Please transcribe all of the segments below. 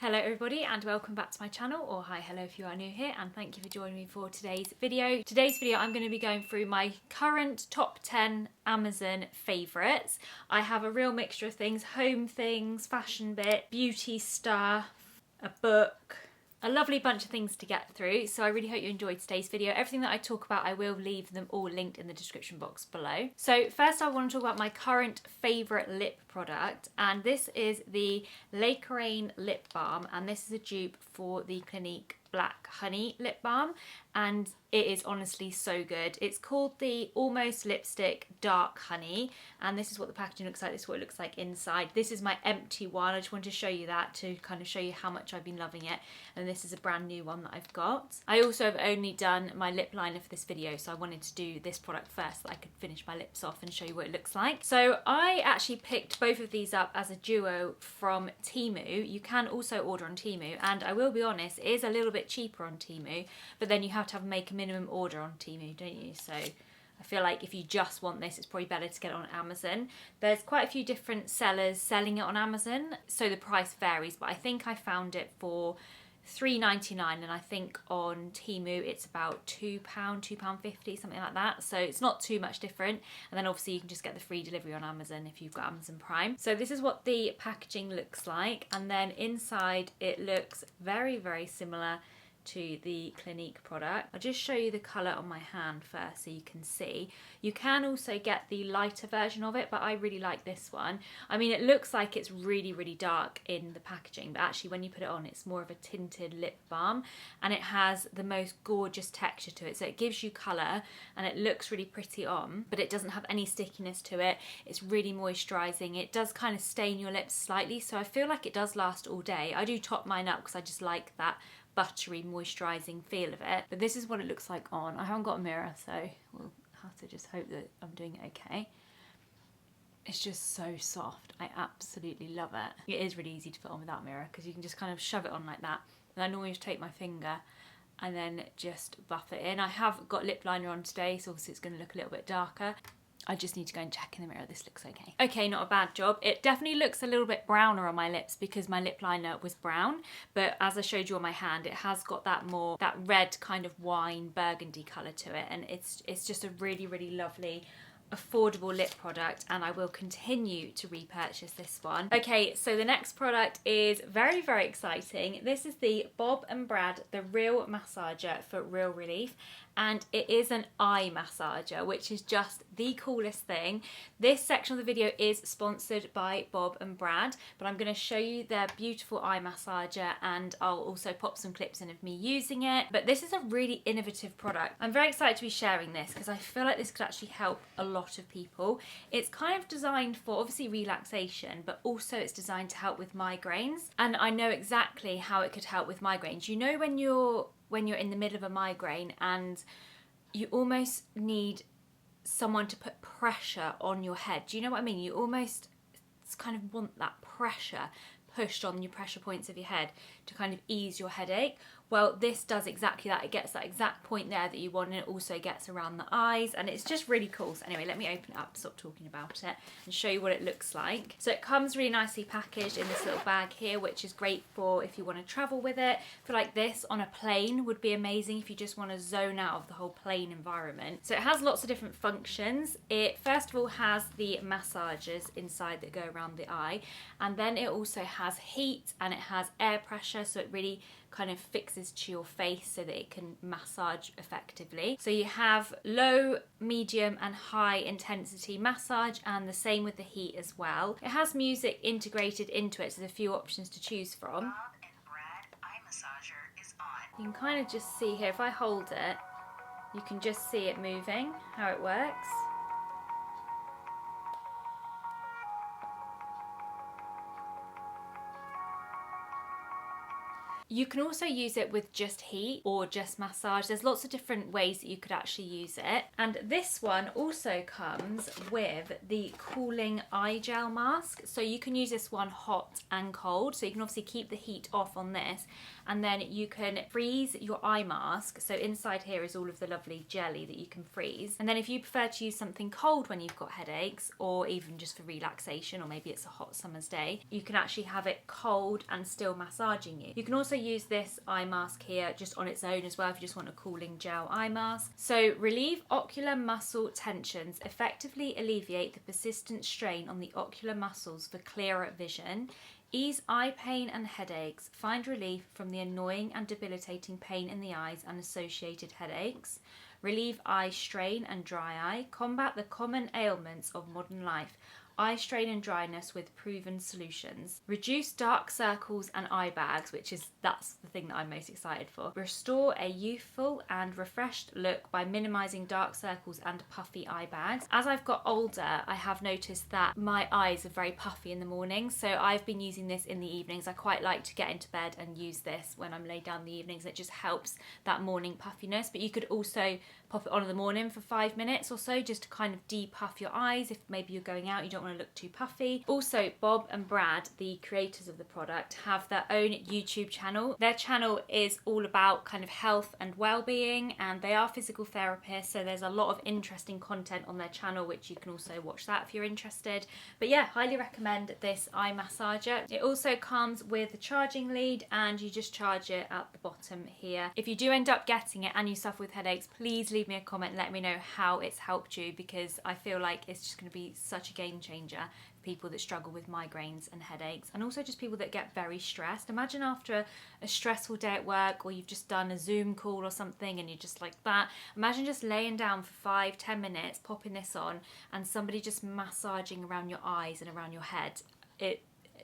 Hello everybody and welcome back to my channel, or hi, hello if you are new here, and thank you for joining me for today's video. Today's video I'm going to be going through my current top 10 Amazon favourites. I have a real mixture of things, home things, fashion bit, beauty stuff, a book, a lovely bunch of things to get through, so I really hope you enjoyed today's video. Everything that I talk about, I will leave them all linked in the description box below. So first I want to talk about my current favourite lip product, and this is the Lakerain lip balm, and this is a dupe for the Clinique Black Honey lip balm, and it is honestly so good. It's called the Almost Lipstick Dark Honey, and this is what the packaging looks like. This is what it looks like inside. This is my empty one. I just wanted to show you that to kind of show you how much I've been loving it, and this is a brand new one that I've got. I also have only done my lip liner for this video, so I wanted to do this product first so that I could finish my lips off and show you what it looks like. So I actually picked both of these up as a duo from Temu. You can also order on Temu, and I will be honest, it is a little bit cheaper on Temu, but then you have to make a minimum order on Temu, don't you? So I feel like if you just want this, it's probably better to get it on Amazon. There's quite a few different sellers selling it on Amazon, so the price varies, but I think I found it for £3.99, and I think on Temu it's about £2, £2.50, something like that. So it's not too much different. And then obviously you can just get the free delivery on Amazon if you've got Amazon Prime. So this is what the packaging looks like, and then inside it looks very, very similar to the Clinique product. I'll just show you the colour on my hand first so you can see. You can also get the lighter version of it, but I really like this one. I mean, it looks like it's really, really dark in the packaging, but actually when you put it on, it's more of a tinted lip balm, and it has the most gorgeous texture to it. So it gives you colour and it looks really pretty on, but it doesn't have any stickiness to it. It's really moisturising. It does kind of stain your lips slightly, so I feel like it does last all day. I do top mine up because I just like that buttery moisturising feel of it, but this is what it looks like on. I haven't got a mirror, so we'll have to just hope that I'm doing it okay. It's just so soft. I absolutely love it. It is really easy to put on without a mirror because you can just kind of shove it on like that, and I normally just take my finger and then just buff it in. I have got lip liner on today, so obviously it's going to look a little bit darker. I just need to go and check in the mirror. This looks okay. Okay, not a bad job. It definitely looks a little bit browner on my lips because my lip liner was brown, but as I showed you on my hand, it has got that red kind of wine burgundy colour to it, and it's just a really, really lovely affordable lip product, and I will continue to repurchase this one. Okay, so the next product is very, very exciting. This is the Bob and Brad, the Real Massager for Real Relief, and it is an eye massager, which is just the coolest thing. This section of the video is sponsored by Bob and Brad, but I'm going to show you their beautiful eye massager, and I'll also pop some clips in of me using it. But this is a really innovative product. I'm very excited to be sharing this because I feel like this could actually help a lot of people. It's kind of designed for obviously relaxation, but also it's designed to help with migraines, and I know exactly how it could help with migraines. You know, when you're in the middle of a migraine and you almost need someone to put pressure on your head. Do you know what I mean? You almost kind of want that pressure pushed on your pressure points of your head to kind of ease your headache. Well, this does exactly that. It gets that exact point there that you want, and it also gets around the eyes, and it's just really cool. So anyway, let me open it up, stop talking about it, and show you what it looks like. So it comes really nicely packaged in this little bag here, which is great for if you want to travel with it. I feel like this on a plane would be amazing if you just want to zone out of the whole plane environment. So it has lots of different functions. It first of all has the massagers inside that go around the eye, and then it also has heat and it has air pressure, so it really kind of fixes to your face so that it can massage effectively. So you have low, medium and high intensity massage, and the same with the heat as well. It has music integrated into it, so there's a few options to choose from. Bob and Brad eye massager is on. You can kind of just see here, if I hold it, you can just see it moving, how it works. You can also use it with just heat or just massage. There's lots of different ways that you could actually use it. And this one also comes with the cooling eye gel mask. So you can use this one hot and cold. So you can obviously keep the heat off on this, and then you can freeze your eye mask. So inside here is all of the lovely jelly that you can freeze. And then if you prefer to use something cold when you've got headaches, or even just for relaxation, or maybe it's a hot summer's day, you can actually have it cold and still massaging you. You can also use this eye mask here just on its own as well if you just want a cooling gel eye mask. So relieve ocular muscle tensions, effectively alleviate the persistent strain on the ocular muscles for clearer vision, ease eye pain and headaches, find relief from the annoying and debilitating pain in the eyes and associated headaches, relieve eye strain and dry eye, combat the common ailments of modern life, eye strain and dryness with proven solutions, reduce dark circles and eye bags, that's the thing that I'm most excited for, restore a youthful and refreshed look by minimising dark circles and puffy eye bags. As I've got older, I have noticed that my eyes are very puffy in the morning, so I've been using this in the evenings. I quite like to get into bed and use this when I'm laid down in the evenings. It just helps that morning puffiness, but you could also pop it on in the morning for 5 minutes or so just to kind of depuff your eyes if maybe you're going out, you don't want to look too puffy. Also, Bob and Brad, the creators of the product, have their own YouTube channel. Their channel is all about kind of health and well-being, and they are physical therapists, so there's a lot of interesting content on their channel, which you can also watch that if you're interested. But yeah, highly recommend this eye massager. It also comes with a charging lead, and you just charge it at the bottom here. If you do end up getting it and you suffer with headaches, please leave me a comment and let me know how it's helped you, because I feel like it's just going to be such a game changer for people that struggle with migraines and headaches, and also just people that get very stressed. Imagine after a stressful day at work, or you've just done a Zoom call or something and you're just like that. Imagine just laying down for 5-10 minutes, popping this on, and somebody just massaging around your eyes and around your head.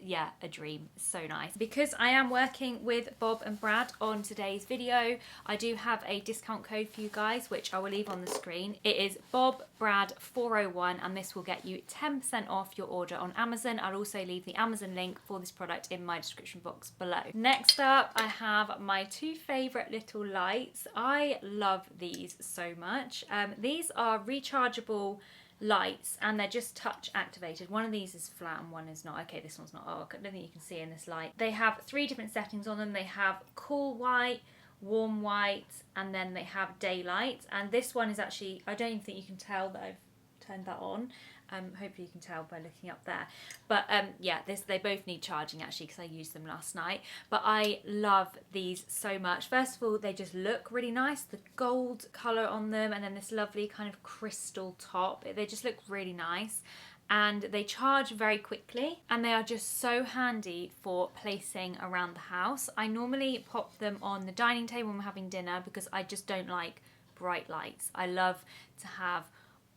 Yeah, a dream. So nice. Because I am working with Bob and Brad on today's video, I do have a discount code for you guys, which I will leave on the screen. It is BobBrad401, and this will get you 10% off your order on Amazon. I'll also leave the Amazon link for this product in my description box below. Next up, I have my two favourite little lights. I love these so much. These are rechargeable lights, and they're just touch activated. One of these is flat and one is not. Okay, this one's not. Oh, I don't think you can see in this light. They have 3 different settings on them. They have cool white, warm white, and then they have daylight. And this one is actually, I don't even think you can tell that I've turned that on. Hopefully you can tell by looking up there. But yeah, they both need charging actually, because I used them last night. But I love these so much. First of all, they just look really nice. The gold colour on them, and then this lovely kind of crystal top. They just look really nice. And they charge very quickly, and they are just so handy for placing around the house. I normally pop them on the dining table when we're having dinner, because I just don't like bright lights. I love to have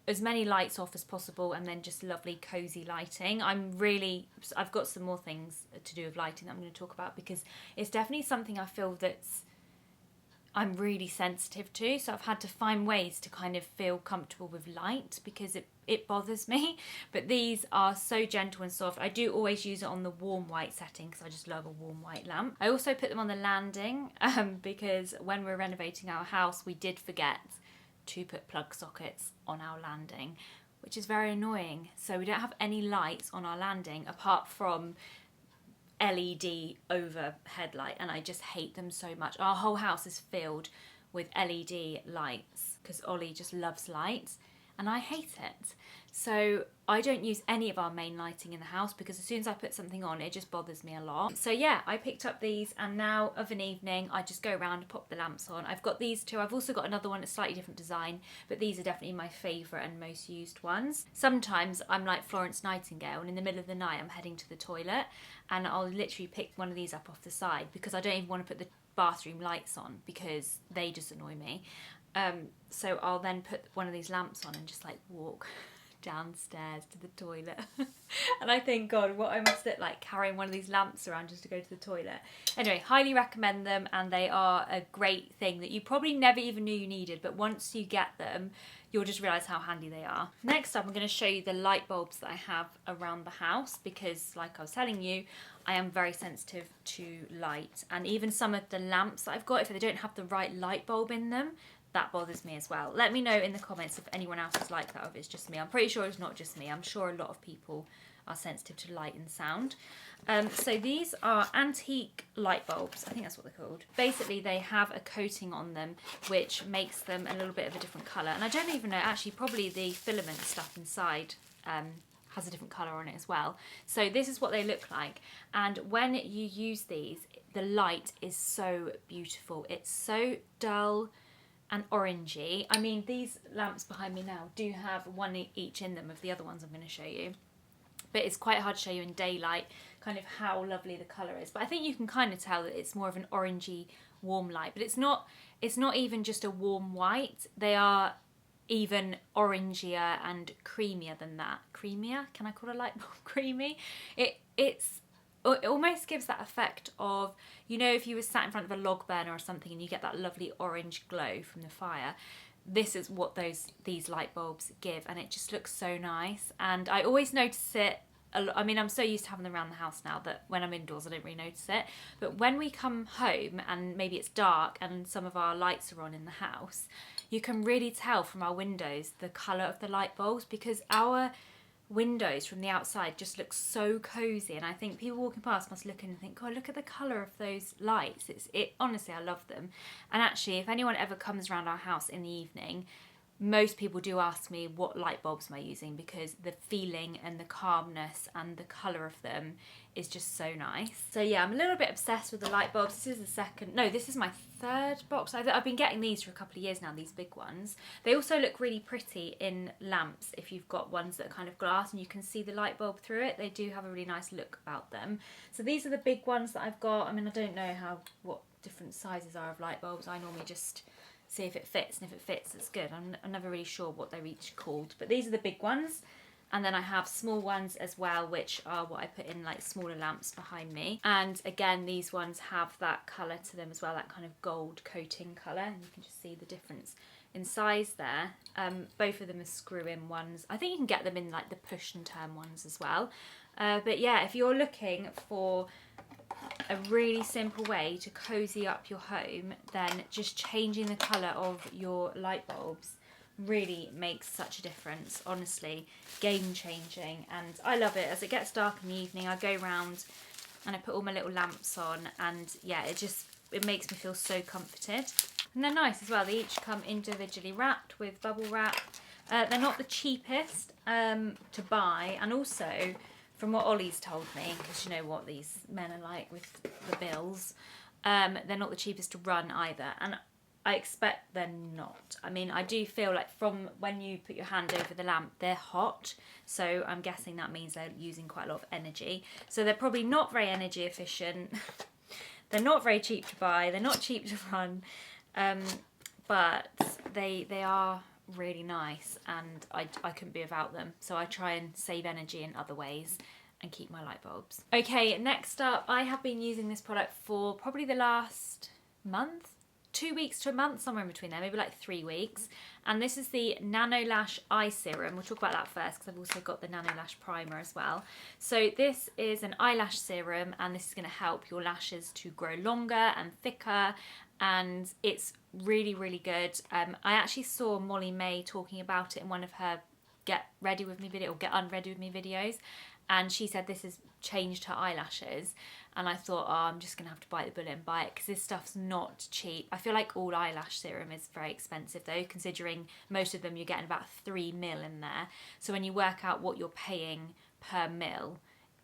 as many lights off as possible, and then just lovely cozy lighting. I've got some more things to do with lighting that I'm going to talk about, because it's definitely something I feel I'm really sensitive to, so I've had to find ways to kind of feel comfortable with light, because it bothers me. But these are so gentle and soft. I do always use it on the warm white setting, because I just love a warm white lamp. I also put them on the landing because when we're renovating our house, we did forget to put plug sockets on our landing, which is very annoying. So we don't have any lights on our landing apart from LED overhead light, and I just hate them so much. Our whole house is filled with LED lights because Ollie just loves lights and I hate it. So I don't use any of our main lighting in the house, because as soon as I put something on, it just bothers me a lot. So yeah, I picked up these, and now of an evening I just go around and pop the lamps on. I've got these two. I've also got another one, a slightly different design, but these are definitely my favourite and most used ones. Sometimes I'm like Florence Nightingale, and in the middle of the night I'm heading to the toilet, and I'll literally pick one of these up off the side, because I don't even want to put the bathroom lights on, because they just annoy me. So I'll then put one of these lamps on and just like walk downstairs to the toilet. And I think, God, what I must look like carrying one of these lamps around just to go to the toilet. Anyway, highly recommend them, and they are a great thing that you probably never even knew you needed, but once you get them, you'll just realise how handy they are. Next up, I'm going to show you the light bulbs that I have around the house because, like I was telling you, I am very sensitive to light, and even some of the lamps that I've got, if they don't have the right light bulb in them, that bothers me as well. Let me know in the comments if anyone else is like that or if it's just me. I'm pretty sure it's not just me. I'm sure a lot of people are sensitive to light and sound. So these are antique light bulbs. I think that's what they're called. Basically, they have a coating on them which makes them a little bit of a different colour. And I don't even know, actually, probably the filament stuff inside has a different colour on it as well. So this is what they look like. And when you use these, the light is so beautiful. It's so dull and orangey. I mean, these lamps behind me now do have one each in them of the other ones I'm going to show you. But it's quite hard to show you in daylight kind of how lovely the colour is. But I think you can kind of tell that it's more of an orangey warm light. But it's not even just a warm white. They are even orangier and creamier than that. Creamier? Can I call a light bulb creamy? It almost gives that effect of, you know, if you were sat in front of a log burner or something and you get that lovely orange glow from the fire. This is what these light bulbs give, and it just looks so nice. And I always notice it. I mean, I'm so used to having them around the house now that when I'm indoors I don't really notice it. But when we come home and maybe it's dark and some of our lights are on in the house, you can really tell from our windows the colour of the light bulbs, because our windows from the outside just look so cosy, and I think people walking past must look and think, God, look at the colour of those lights. Honestly, I love them. And actually, if anyone ever comes around our house in the evening, most people do ask me what light bulbs am I using, because the feeling and the calmness and the colour of them is just so nice. So yeah, I'm a little bit obsessed with the light bulbs. This is my third box. I've been getting these for a couple of years now, these big ones. They also look really pretty in lamps if you've got ones that are kind of glass and you can see the light bulb through it. They do have a really nice look about them. So these are the big ones that I've got. I mean, I don't know what different sizes are of light bulbs. I normally just see if it fits, and if it fits, it's good. I'm never really sure what they're each called, but these are the big ones. And then I have small ones as well, which are what I put in like smaller lamps behind me. And again, these ones have that colour to them as well, that kind of gold coating colour. And you can just see the difference in size there. Both of them are screw-in ones. I think you can get them in like the push and turn ones as well. But yeah, if you're looking for a really simple way to cozy up your home, then just changing the colour of your light bulbs really makes such a difference. Honestly, game changing. And I love it. As it gets dark in the evening, I go round and I put all my little lamps on, and yeah, it makes me feel so comforted. And they're nice as well. They each come individually wrapped with bubble wrap. They're not the cheapest to buy, and also from what Ollie's told me, because you know what these men are like with the bills, they're not the cheapest to run either, and I expect they're not. I mean, I do feel like from when you put your hand over the lamp, they're hot, so I'm guessing that means they're using quite a lot of energy. So they're probably not very energy efficient. They're not very cheap to buy. They're not cheap to run, but they are really nice, and I couldn't be without them. So I try and save energy in other ways and keep my light bulbs. Okay, next up, I have been using this product for probably the last month. 2 weeks to a month, somewhere in between there, maybe like 3 weeks. And this is the NanoLash Eye Serum. We'll talk about that first because I've also got the NanoLash Primer as well. So this is an eyelash serum, and this is going to help your lashes to grow longer and thicker, and it's really, really good. I actually saw Molly May talking about it in one of her Get Ready With Me video or Get Unready With Me videos, and she said this has changed her eyelashes. And I thought, oh, I'm just going to have to bite the bullet and buy it because this stuff's not cheap. I feel like all eyelash serum is very expensive though, considering most of them you're getting about 3 mil in there. So when you work out what you're paying per mil,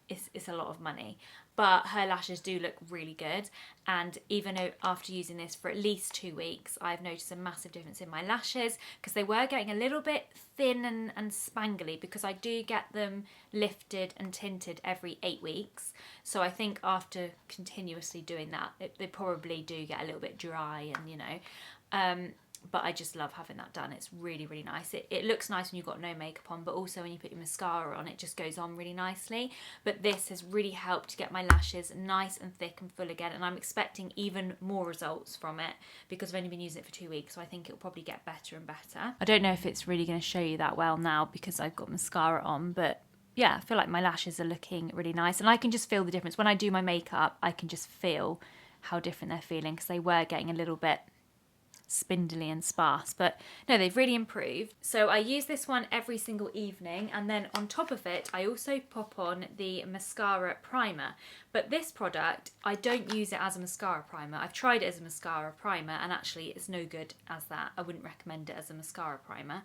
it's a lot of money. But her lashes do look really good, and even after using this for at least 2 weeks, I've noticed a massive difference in my lashes, because they were getting a little bit thin and spangly, because I do get them lifted and tinted every 8 weeks. So I think after continuously doing that, they probably do get a little bit dry, and you know. but I just love having that done. It's really, really nice. It looks nice when you've got no makeup on, but also when you put your mascara on, it just goes on really nicely. But this has really helped to get my lashes nice and thick and full again, and I'm expecting even more results from it because I've only been using it for 2 weeks, so I think it'll probably get better and better. I don't know if it's really going to show you that well now because I've got mascara on, but yeah, I feel like my lashes are looking really nice, and I can just feel the difference. When I do my makeup, I can just feel how different they're feeling because they were getting a little bit spindly and sparse, but no, they've really improved. So I use this one every single evening, and then on top of it I also pop on the mascara primer. But this product, I don't use it as a mascara primer. I've tried it as a mascara primer and actually it's no good as that. I wouldn't recommend it as a mascara primer.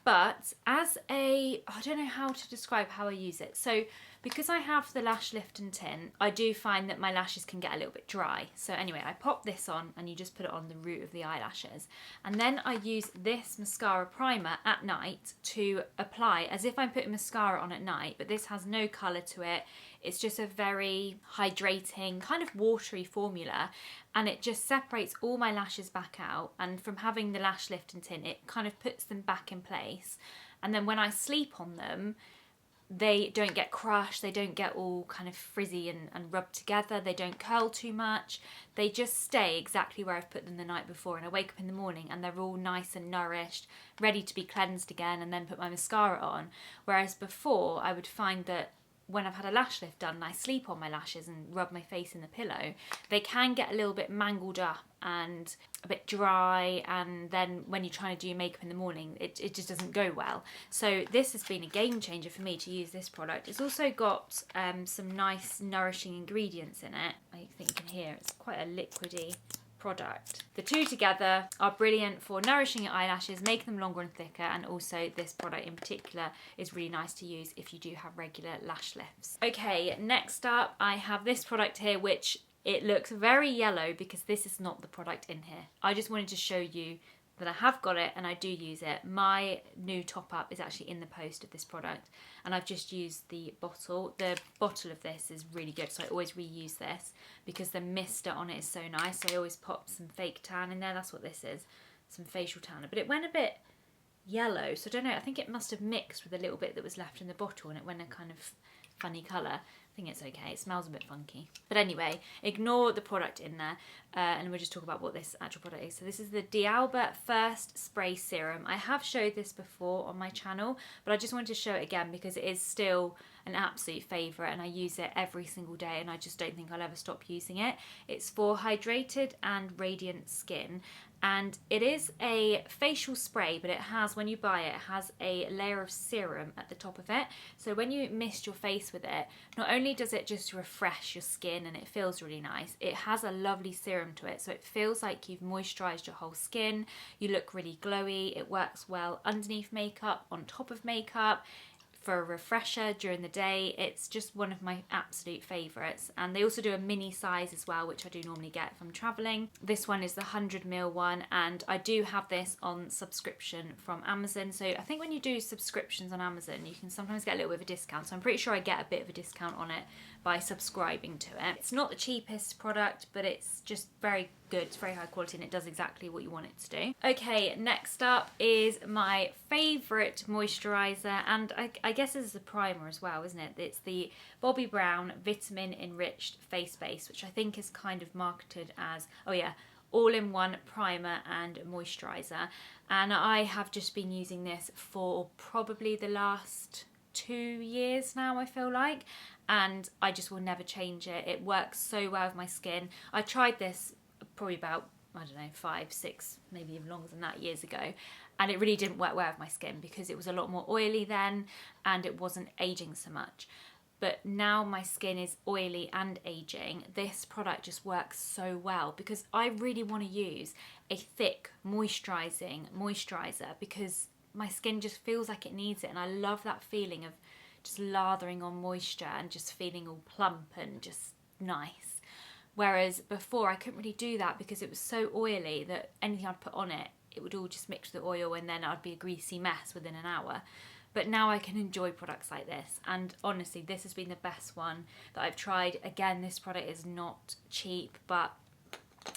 But as a, I don't know how to describe how I use it. So because I have the lash lift and tint, I do find that my lashes can get a little bit dry. So anyway, I pop this on and you just put it on the root of the eyelashes. And then I use this mascara primer at night to apply as if I'm putting mascara on at night, but this has no colour to it. It's just a very hydrating, kind of watery formula, and it just separates all my lashes back out, and from having the lash lift and tint, it kind of puts them back in place. And then when I sleep on them, they don't get crushed, they don't get all kind of frizzy and rubbed together, they don't curl too much, they just stay exactly where I've put them the night before, and I wake up in the morning and they're all nice and nourished, ready to be cleansed again, and then put my mascara on. Whereas before I would find that when I've had a lash lift done and I sleep on my lashes and rub my face in the pillow, they can get a little bit mangled up and a bit dry, and then when you're trying to do your makeup in the morning, it just doesn't go well. So this has been a game changer for me to use this product. It's also got some nice nourishing ingredients in it. I think you can hear it's quite a liquidy product. The two together are brilliant for nourishing your eyelashes, making them longer and thicker, and also this product in particular is really nice to use if you do have regular lash lifts. Okay, next up I have this product here, which it looks very yellow because this is not the product in here. I just wanted to show you that I have got it and I do use it. My new top up is actually in the post of this product, and I've just used the bottle. The bottle of this is really good, so I always reuse this because the mister on it is so nice. So I always pop some fake tan in there. That's what this is, some facial tanner. But it went a bit yellow, so I don't know, I think it must have mixed with a little bit that was left in the bottle and it went a kind of funny colour. I think it's okay, it smells a bit funky. But anyway, ignore the product in there and we'll just talk about what this actual product is. So this is the D'Alba First Spray Serum. I have showed this before on my channel, but I just wanted to show it again because it is still an absolute favourite and I use it every single day and I just don't think I'll ever stop using it. It's for hydrated and radiant skin, and it is a facial spray, but it has, when you buy it, it has a layer of serum at the top of it. So when you mist your face with it, not only does it just refresh your skin and it feels really nice, it has a lovely serum to it, so it feels like you've moisturised your whole skin. You look really glowy. It works well underneath makeup, on top of makeup, for a refresher during the day. It's just one of my absolute favourites, and they also do a mini size as well, which I do normally get if I'm travelling. This one is the 100ml one, and I do have this on subscription from Amazon. So I think when you do subscriptions on Amazon, you can sometimes get a little bit of a discount, so I'm pretty sure I get a bit of a discount on it by subscribing to it. It's not the cheapest product, but it's just very good. It's very high quality and it does exactly what you want it to do. Okay, next up is my favourite moisturiser, and I guess this is a primer as well, isn't it? It's the Bobbi Brown Vitamin Enriched Face Base, which I think is kind of marketed as, oh yeah, all-in-one primer and moisturiser. And I have just been using this for probably the last 2 years now, I feel like, and I just will never change it. It works so well with my skin. I tried this probably about, I don't know, 5, 6, maybe even longer than that, years ago, and it really didn't work well with my skin because it was a lot more oily then and it wasn't aging so much. But now my skin is oily and aging, this product just works so well because I really want to use a thick moisturising moisturiser because my skin just feels like it needs it, and I love that feeling of just lathering on moisture and just feeling all plump and just nice. Whereas before I couldn't really do that because it was so oily that anything I'd put on it, it would all just mix with the oil and then I'd be a greasy mess within an hour. But now I can enjoy products like this, and honestly this has been the best one that I've tried. Again, this product is not cheap, but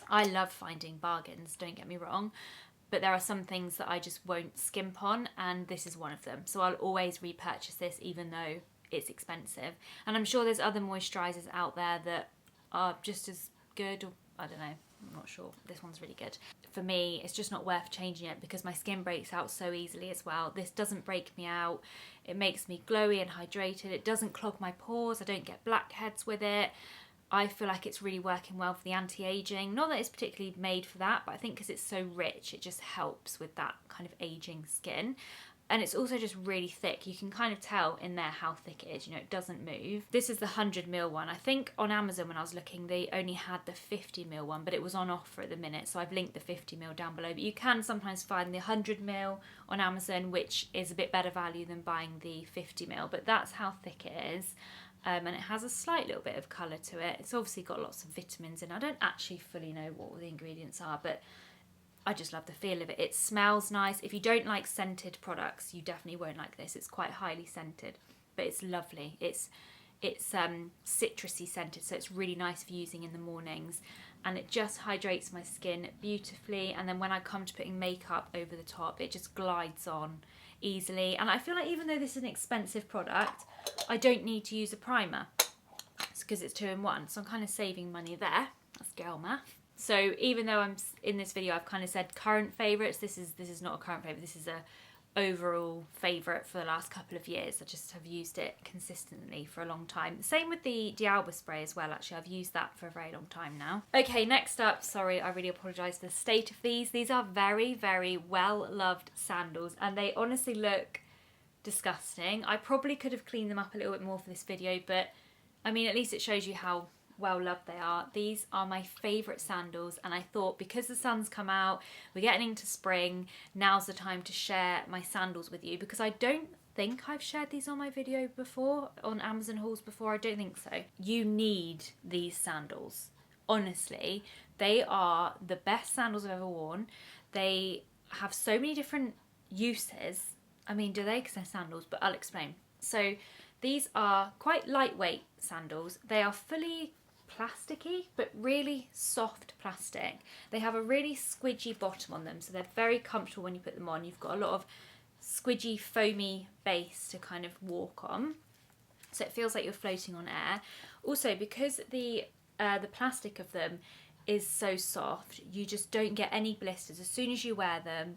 I love finding bargains, don't get me wrong. but there are some things that I just won't skimp on, and this is one of them. So I'll always repurchase this even though it's expensive. And I'm sure there's other moisturisers out there that are just as good, or I don't know, I'm not sure. This one's really good. For me, it's just not worth changing it because my skin breaks out so easily as well. This doesn't break me out. It makes me glowy and hydrated. It doesn't clog my pores. I don't get blackheads with it. I feel like it's really working well for the anti-aging. Not that it's particularly made for that, but I think because it's so rich, it just helps with that kind of aging skin. And it's also just really thick. You can kind of tell in there how thick it is, you know, it doesn't move. This is the 100ml one. I think on Amazon when I was looking, they only had the 50ml one, but it was on offer at the minute, so I've linked the 50ml down below. But you can sometimes find the 100ml on Amazon, which is a bit better value than buying the 50ml, but that's how thick it is. And it has a slight little bit of colour to it. It's obviously got lots of vitamins in. I don't actually fully know what all the ingredients are, but I just love the feel of it. It smells nice. If you don't like scented products, you definitely won't like this. It's quite highly scented, but it's lovely. It's citrusy scented, so it's really nice for using in the mornings, and it just hydrates my skin beautifully. And then when I come to putting makeup over the top, it just glides on easily. And I feel like even though this is an expensive product, I don't need to use a primer. It's because it's 2 in 1, so I'm kind of saving money there. That's girl math. So even though I'm in this video, I've kind of said current favourites. This is not a current favourite. This is a overall favourite for the last couple of years. I just have used it consistently for a long time. Same with the D'Alba spray as well. Actually, I've used that for a very long time now. Okay, next up, sorry, I really apologise for the state of these. These are very, very well loved sandals, and they honestly look disgusting. I probably could have cleaned them up a little bit more for this video, but I mean, at least it shows you how well loved they are. These are my favourite sandals, and I thought because the sun's come out, we're getting into spring, now's the time to share my sandals with you, because I don't think I've shared these on my video before, on Amazon hauls before. I don't think so. You need these sandals. Honestly, they are the best sandals I've ever worn. They have so many different uses. I mean, do they? Because they're sandals, but I'll explain. So these are quite lightweight sandals. They are fully plasticky, but really soft plastic. They have a really squidgy bottom on them, so they're very comfortable when you put them on. You've got a lot of squidgy, foamy base to kind of walk on, so it feels like you're floating on air. Also, because the plastic of them is so soft, you just don't get any blisters. As soon as you wear them,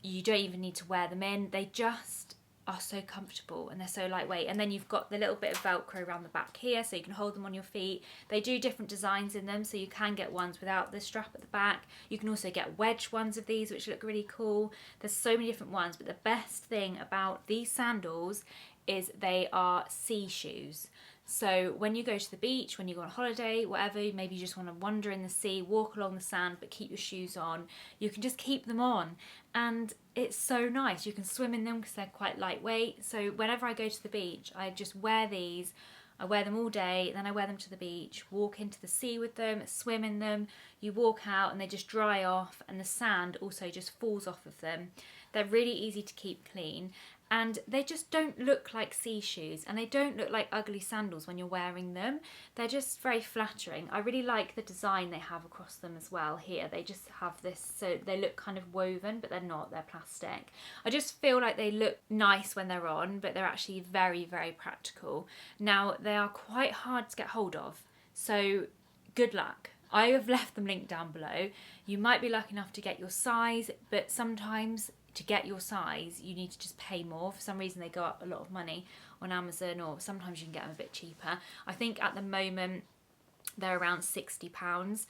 you don't even need to wear them in. They just are so comfortable, and they're so lightweight. And then you've got the little bit of Velcro around the back here, so you can hold them on your feet. They do different designs in them, so you can get ones without the strap at the back. You can also get wedge ones of these, which look really cool. There's so many different ones, but the best thing about these sandals is they are sea shoes. So when you go to the beach, when you go on holiday, whatever, maybe you just want to wander in the sea, walk along the sand, but keep your shoes on, you can just keep them on. And it's so nice. You can swim in them because they're quite lightweight. So whenever I go to the beach, I just wear these. I wear them all day, then I wear them to the beach, walk into the sea with them, swim in them. You walk out and they just dry off, and the sand also just falls off of them. They're really easy to keep clean, and they just don't look like sea shoes, and they don't look like ugly sandals when you're wearing them. They're just very flattering. I really like the design they have across them as well here. They just have this, so they look kind of woven, but they're not, they're plastic. I just feel like they look nice when they're on, but they're actually very, very practical. Now, they are quite hard to get hold of, so good luck. I have left them linked down below. You might be lucky enough to get your size, but sometimes to get your size you need to just pay more. For some reason they go up a lot of money on Amazon, or sometimes you can get them a bit cheaper. I think at the moment they're around £60,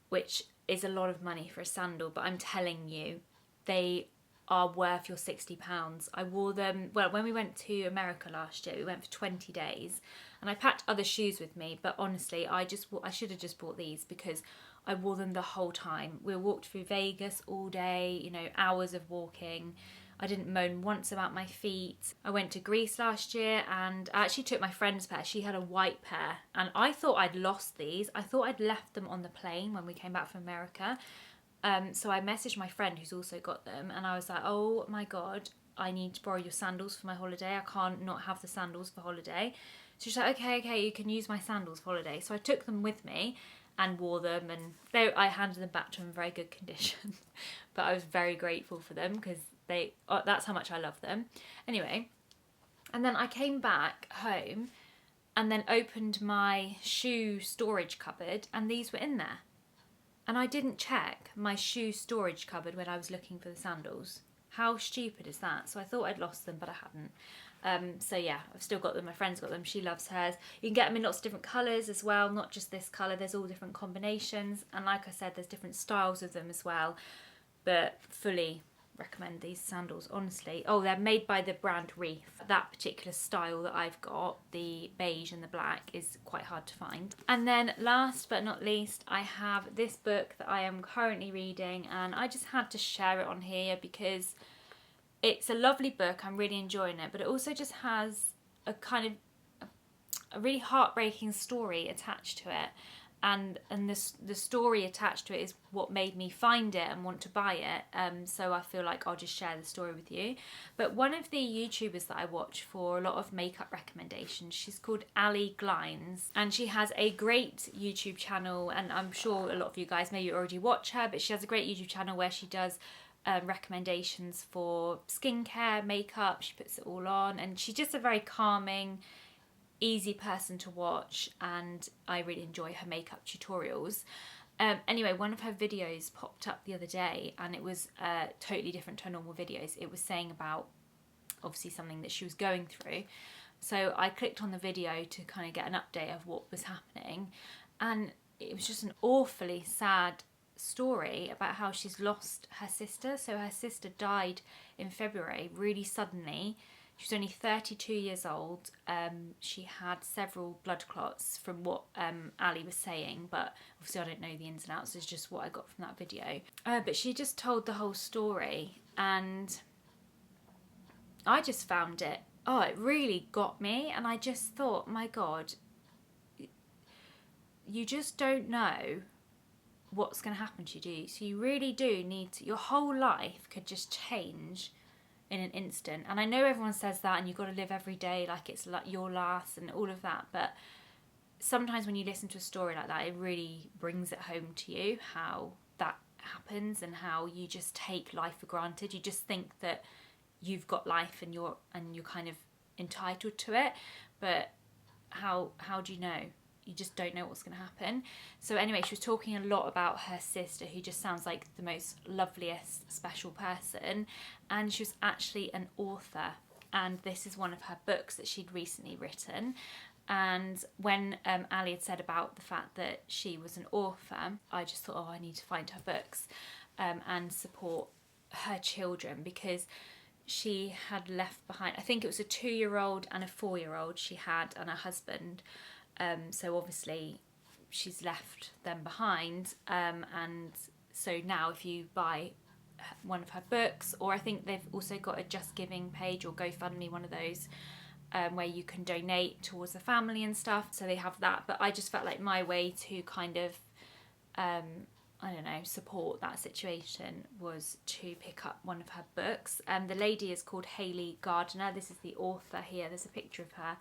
which is a lot of money for a sandal, but I'm telling you, they are worth your £60. I wore them, well, when we went to America last year, we went for 20 days, and I packed other shoes with me, but honestly, I should have just bought these because I wore them the whole time. We walked through Vegas all day, you know, hours of walking. I didn't moan once about my feet. I went to Greece last year, and I actually took my friend's pair. She had a white pair, and I thought I'd lost these. I thought I'd left them on the plane when we came back from America. So I messaged my friend who's also got them, and I was like, oh my God, I need to borrow your sandals for my holiday. I can't not have the sandals for holiday. So she's like, okay, you can use my sandals for holiday. So I took them with me, and wore them, and I handed them back to them in very good condition. But I was very grateful for them because that's how much I love them. Anyway, and then I came back home and then opened my shoe storage cupboard, and these were in there. And I didn't check my shoe storage cupboard when I was looking for the sandals. How stupid is that? So I thought I'd lost them, but I hadn't. So yeah, I've still got them. My friend's got them. She loves hers. You can get them in lots of different colours as well, not just this colour. There's all different combinations. And like I said, there's different styles of them as well. But fully recommend these sandals, honestly. Oh, they're made by the brand Reef. That particular style that I've got, the beige and the black, is quite hard to find. And then last but not least, I have this book that I am currently reading, and I just had to share it on here because it's a lovely book. I'm really enjoying it, but it also just has a kind of a really heartbreaking story attached to it. And the story attached to it is what made me find it and want to buy it. So I feel like I'll just share the story with you. But one of the YouTubers that I watch for a lot of makeup recommendations, she's called Ali Glines, and she has a great YouTube channel, and I'm sure a lot of you guys maybe already watch her, but she has a great YouTube channel where she does recommendations for skincare, makeup. She puts it all on, and she's just a very calming, easy person to watch, and I really enjoy her makeup tutorials. Anyway, one of her videos popped up the other day, and it was totally different to her normal videos. It was saying about obviously something that she was going through. So I clicked on the video to kind of get an update of what was happening, and it was just an awfully sad story about how she's lost her sister. So her sister died in February really suddenly. She was only 32 years old. She had several blood clots from what Ali was saying, but obviously I don't know the ins and outs. It's just what I got from that video. But she just told the whole story, and I just found it, it really got me. And I just thought, my God, you just don't know what's going to happen to you, do you? So you really do need to, your whole life could just change in an instant. And I know everyone says that, and you've got to live every day like it's like your last and all of that, but sometimes when you listen to a story like that, it really brings it home to you how that happens and how you just take life for granted. You just think that you've got life and you're kind of entitled to it, but how do you know? You just don't know what's going to happen. So anyway, she was talking a lot about her sister, who just sounds like the most loveliest, special person. And she was actually an author. And this is one of her books that she'd recently written. And when Ali had said about the fact that she was an author, I just thought, I need to find her books and support her children, because she had left behind, I think it was a 2-year-old and a 4-year-old she had, and a husband. So obviously she's left them behind, and so now if you buy one of her books, or I think they've also got a Just Giving page or GoFundMe, one of those, where you can donate towards the family and stuff, so they have that. But I just felt like my way to kind of I don't know, support that situation was to pick up one of her books. The lady is called Hayley Gardner. This is the author here. There's a picture of her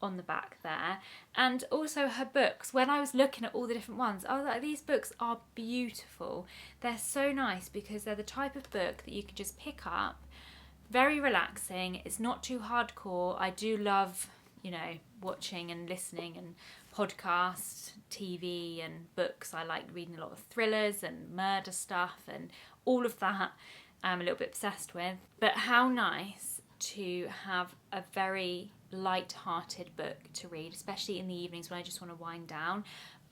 on the back there. And also her books, when I was looking at all the different ones, I was like, these books are beautiful. They're so nice because they're the type of book that you can just pick up, very relaxing. It's not too hardcore. I do love, watching and listening and podcasts, TV and books. I like reading a lot of thrillers and murder stuff and all of that I'm a little bit obsessed with. But how nice to have a very light-hearted book to read, especially in the evenings when I just want to wind down.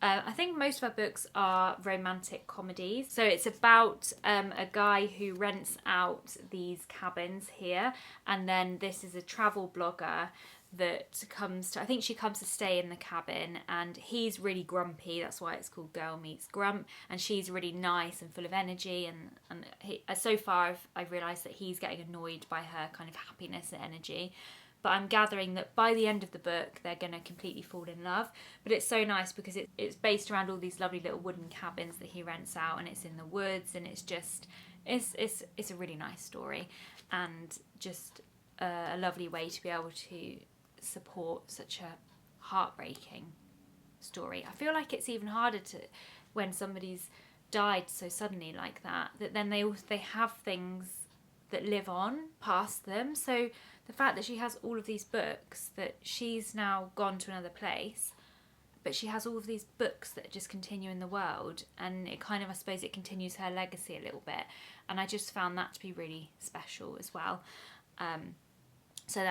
I think most of our books are romantic comedies. So it's about a guy who rents out these cabins here, and then this is a travel blogger that comes to, I think she comes to stay in the cabin, and he's really grumpy. That's why it's called Girl Meets Grump. And she's really nice and full of energy, and he, so far I've realised that he's getting annoyed by her kind of happiness and energy. But I'm gathering that by the end of the book, they're going to completely fall in love. But it's so nice because it's based around all these lovely little wooden cabins that he rents out, and it's in the woods, and it's just, it's a really nice story, and just a lovely way to be able to support such a heartbreaking story. I feel like it's even harder to when somebody's died so suddenly like that then they have things that live on past them. So the fact that she has all of these books, that she's now gone to another place, but she has all of these books that just continue in the world, and it kind of, I suppose, it continues her legacy a little bit, and I just found that to be really special as well. So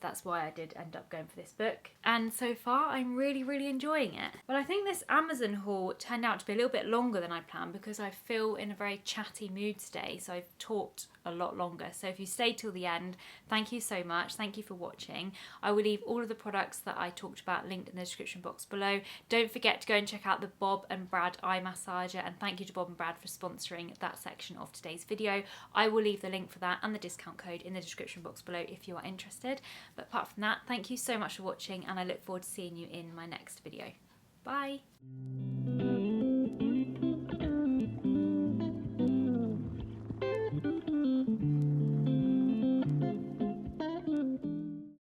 that's why I did end up going for this book. And so far, I'm really, really enjoying it. Well, I think this Amazon haul turned out to be a little bit longer than I planned because I feel in a very chatty mood today. So I've talked a lot longer. So if you stayed till the end, thank you so much. Thank you for watching. I will leave all of the products that I talked about linked in the description box below. Don't forget to go and check out the Bob and Brad eye massager. And thank you to Bob and Brad for sponsoring that section of today's video. I will leave the link for that and the discount code in the description box below if you are interested. But apart from that, thank you so much for watching, and I look forward to seeing you in my next video. Bye!